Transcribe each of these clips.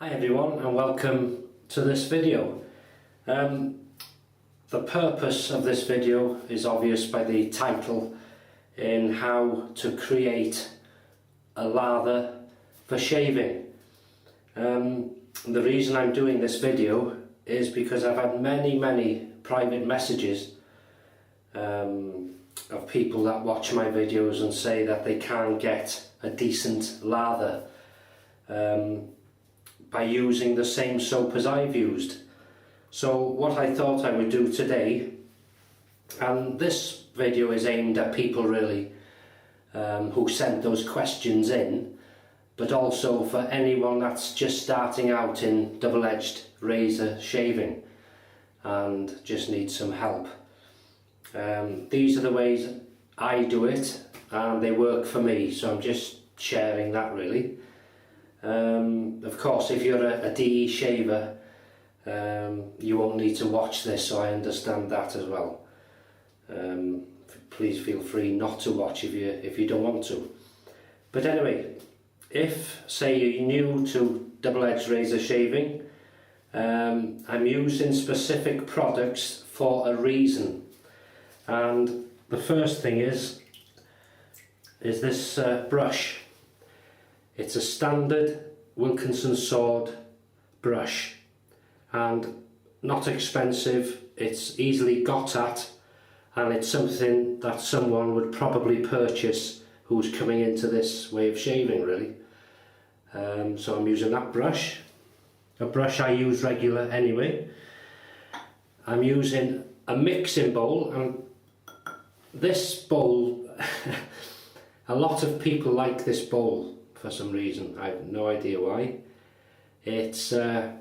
Hi everyone and welcome to this video. The purpose of this video is obvious by the title, in how to create a lather for shaving. The reason I'm doing this video is because I've had many private messages of people that watch my videos and say that they can't get a decent lather by using the same soap as I've used. So what I thought I would do today, and this video is aimed at people really who sent those questions in, but also for anyone that's just starting out in double-edged razor shaving and just needs some help. These are the ways I do it and they work for me, so I'm just sharing that really. Of course, if you're a DE shaver, you won't need to watch this, so I understand that as well. Please feel free not to watch if you don't want to. But anyway, if say you're new to double-edged razor shaving, I'm using specific products for a reason. And the first thing is this brush. It's a standard Wilkinson sword brush and not expensive. It's easily got at, and it's something that someone would probably purchase who's coming into this way of shaving really. So I'm using that brush, a brush I use regular anyway. I'm using a mixing bowl, and this bowl a lot of people like this bowl for some reason. I have no idea why. It's what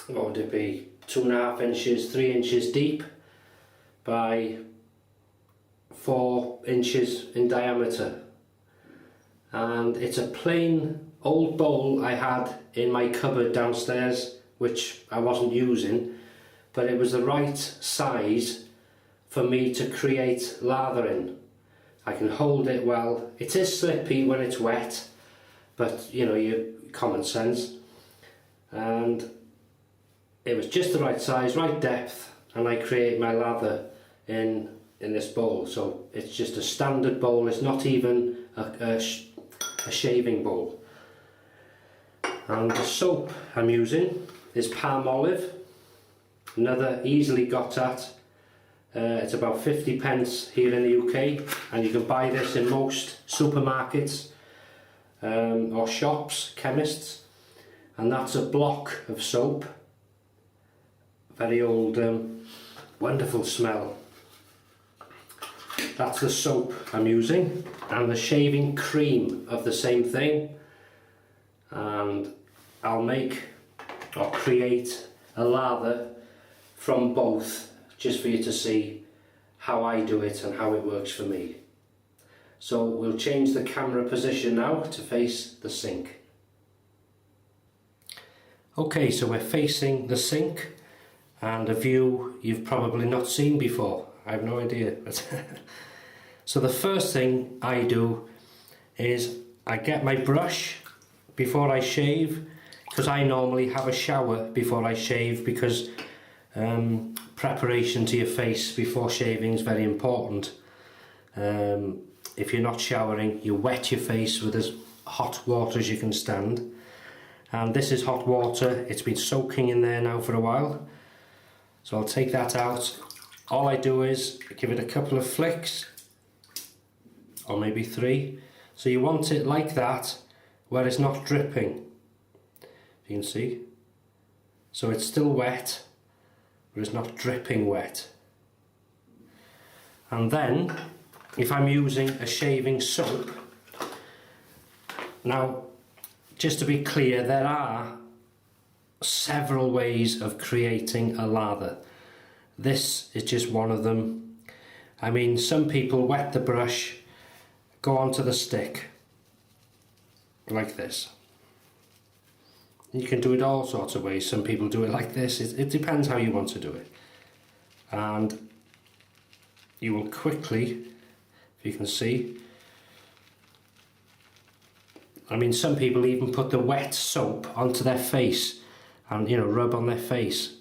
would it be, 2.5 inches, 3 inches deep by 4 inches in diameter, and it's a plain old bowl I had in my cupboard downstairs which I wasn't using, but it was the right size for me to create lather in. I can hold it well. It is slippy when it's wet, but you know, your common sense. And it was just the right size, right depth, and I create my lather in this bowl. So it's just a standard bowl. It's not even a shaving bowl. And the soap I'm using is palm olive, another easily got at. It's about 50 pence here in the UK, and you can buy this in most supermarkets or shops, chemists, and that's a block of soap. Very old, wonderful smell. That's the soap I'm using, and the shaving cream of the same thing, and I'll make or create a lather from both, just for you to see how I do it and how it works for me. So we'll change the camera position now to face the sink. Okay, so we're facing the sink, and a view you've probably not seen before. I have no idea. So the first thing I do is I get my brush before I shave, because I normally have a shower before I shave, because preparation to your face before shaving is very important. If you're not showering, you wet your face with as hot water as you can stand, and this is hot water. It's been soaking in there now for a while, so I'll take that out. All I do is give it a couple of flicks, or maybe 3. So you want it like that, where it's not dripping, you can see. So it's still wet, but it's not dripping wet. And then if I'm using a shaving soap, now just to be clear, there are several ways of creating a lather. This is just one of them. I mean, some people wet the brush, go onto the stick like this. You can do it all sorts of ways. Some people do it like this. It depends how you want to do it. And you will quickly, if you can see, I mean, some people even put the wet soap onto their face and, you know, rub on their face.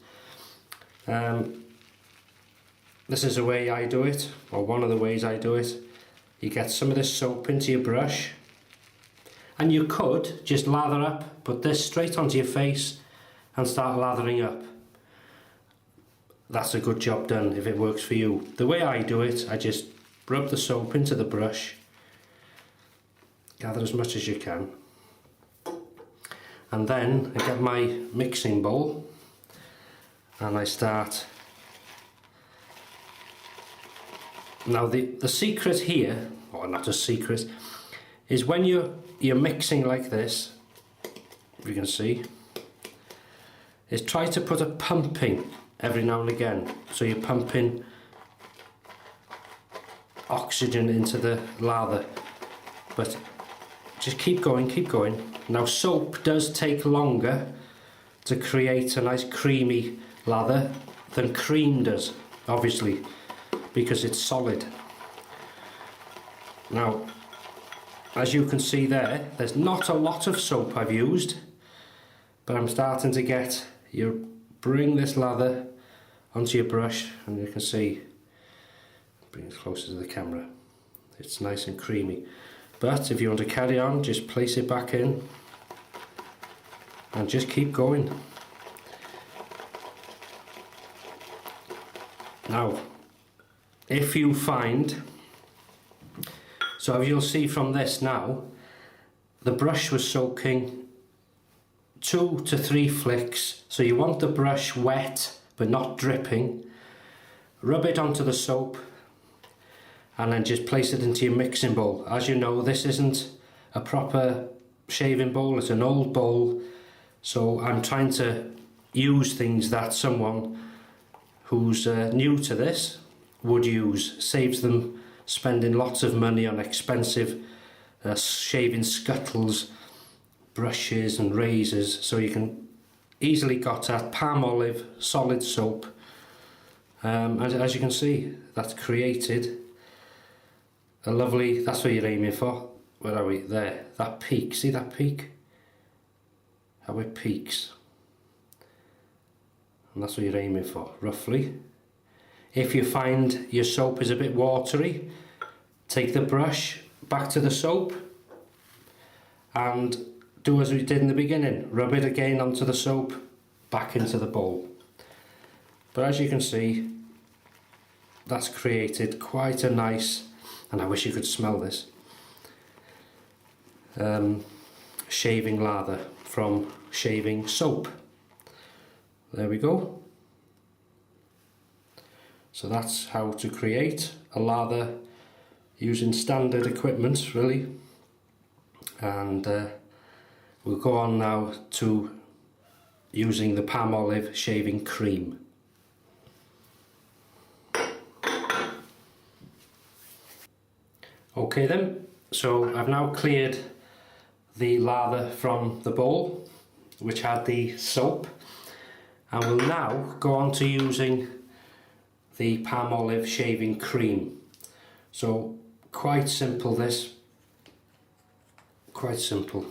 This is the way I do it, or one of the ways I do it. You get some of this soap into your brush, and you could just lather up, put this straight onto your face and start lathering up. That's a good job done if it works for you. The way I do it, I just rub the soap into the brush, gather as much as you can, and then I get my mixing bowl and I start. Now the secret here, or not a secret, is when you're mixing like this, if you can see, is try to put a pumping every now and again. So you're pumping oxygen into the lather, but just keep going, keep going. Now soap does take longer to create a nice creamy lather than cream does, obviously, because it's solid. Now, as you can see there's not a lot of soap I've used, but I'm starting to get, you bring this lather onto your brush and you can see, bring it closer to the camera, it's nice and creamy. But if you want to carry on, just place it back in and just keep going. Now, if you find, so you'll see from this now, the brush was soaking 2 to 3 flicks, so you want the brush wet but not dripping. Rub it onto the soap and then just place it into your mixing bowl. As you know, this isn't a proper shaving bowl, it's an old bowl, so I'm trying to use things that someone who's new to this would use. Saves them spending lots of money on expensive shaving scuttles, brushes and razors. So you can easily got that palm olive solid soap. As you can see, that's created a lovely, that's what you're aiming for. Where are we? There, that peak, see that peak? How it peaks. And that's what you're aiming for, roughly. If you find your soap is a bit watery, take the brush back to the soap and do as we did in the beginning. Rub it again onto the soap, back into the bowl. But as you can see, that's created quite a nice, and I wish you could smell this, shaving lather from shaving soap. There we go. So that's how to create a lather using standard equipment, really. And we'll go on now to using the palm olive shaving cream. Okay then, so I've now cleared the lather from the bowl which had the soap, and we'll now go on to using the palm olive shaving cream. So quite simple this, quite simple.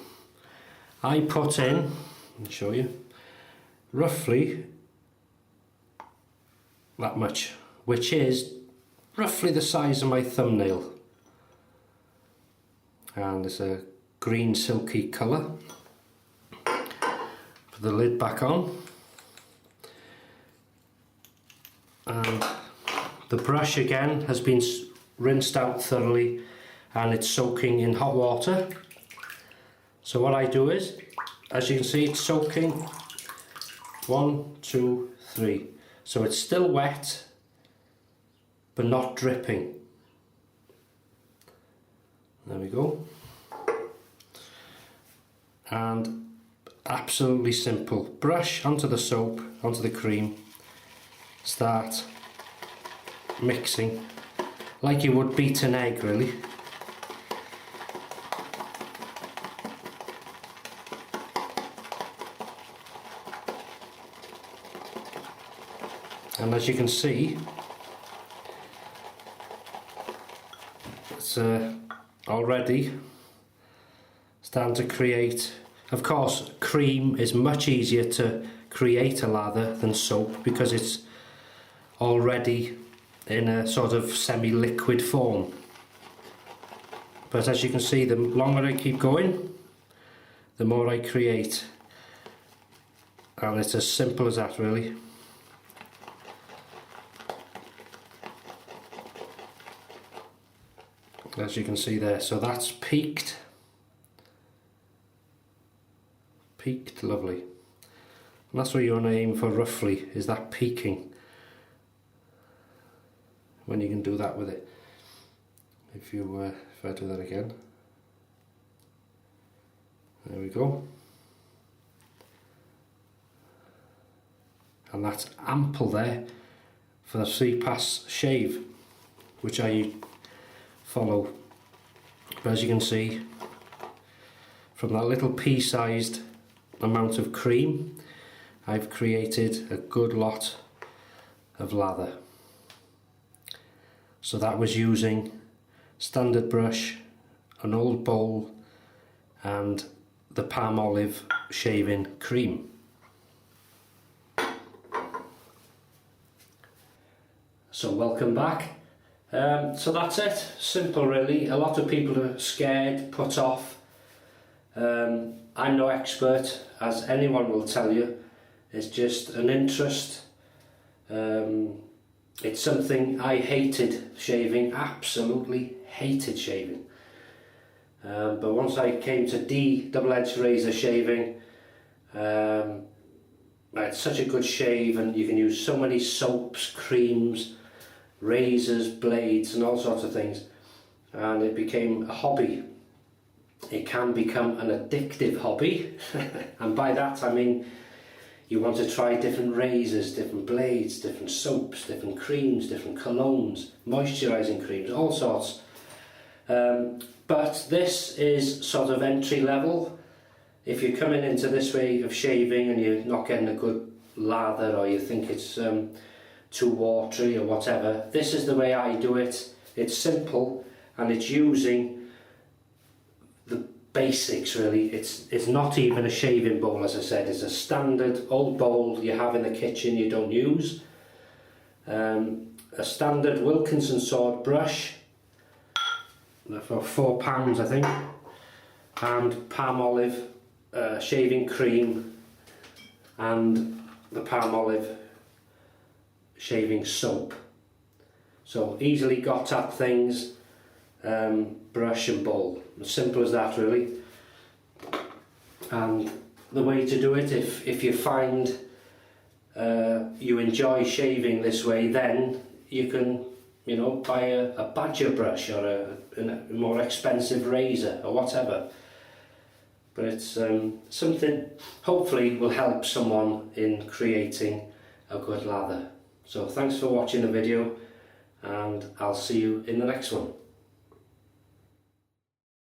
I put in, I'll show you, roughly that much, which is roughly the size of my thumbnail. And it's a green silky colour. Put the lid back on. And the brush again has been rinsed out thoroughly and it's soaking in hot water. So what I do is, as you can see, it's soaking 1, 2, 3. So it's still wet but not dripping. There we go. And absolutely simple. Brush onto the soap, onto the cream. Start mixing like you would beat an egg, really. And as you can see, it's already starting to create. Of course, cream is much easier to create a lather than soap because it's already in a sort of semi-liquid form. But as you can see, the longer I keep going, the more I create. And it's as simple as that, really. As you can see there, so that's peaked. Peaked, lovely. And that's what you want to aim for roughly, is that peaking. When you can do that with it. If I do that again. There we go. And that's ample there for the 3-pass shave, which I follow. But as you can see, from that little pea-sized amount of cream, I've created a good lot of lather. So that was using standard brush, an old bowl, and the palm olive shaving cream. So welcome back. So that's it, simple really. A lot of people are scared, put off. I'm no expert, as anyone will tell you. It's just an interest. It's something I hated shaving, absolutely hated shaving. But once I came to double-edged razor shaving, I had such a good shave, and you can use so many soaps, creams, razors, blades and all sorts of things, and it became a hobby. It can become an addictive hobby and by that I mean you want to try different razors, different blades, different soaps, different creams, different colognes, moisturising creams, all sorts. But this is sort of entry level. If you're coming into this way of shaving and you're not getting a good lather, or you think it's too watery or whatever, this is the way I do it. It's simple and it's using the basics really. It's not even a shaving bowl, as I said. It's a standard old bowl you have in the kitchen you don't use. A standard Wilkinson sword brush for £4 I think, and palm olive shaving cream and the palm olive shaving soap. So easily got at things, brush and bowl, as simple as that really. And the way to do it, if you find you enjoy shaving this way, then you can, you know, buy a badger brush or a more expensive razor or whatever. But it's something hopefully will help someone in creating a good lather. So thanks for watching the video, and I'll see you in the next one.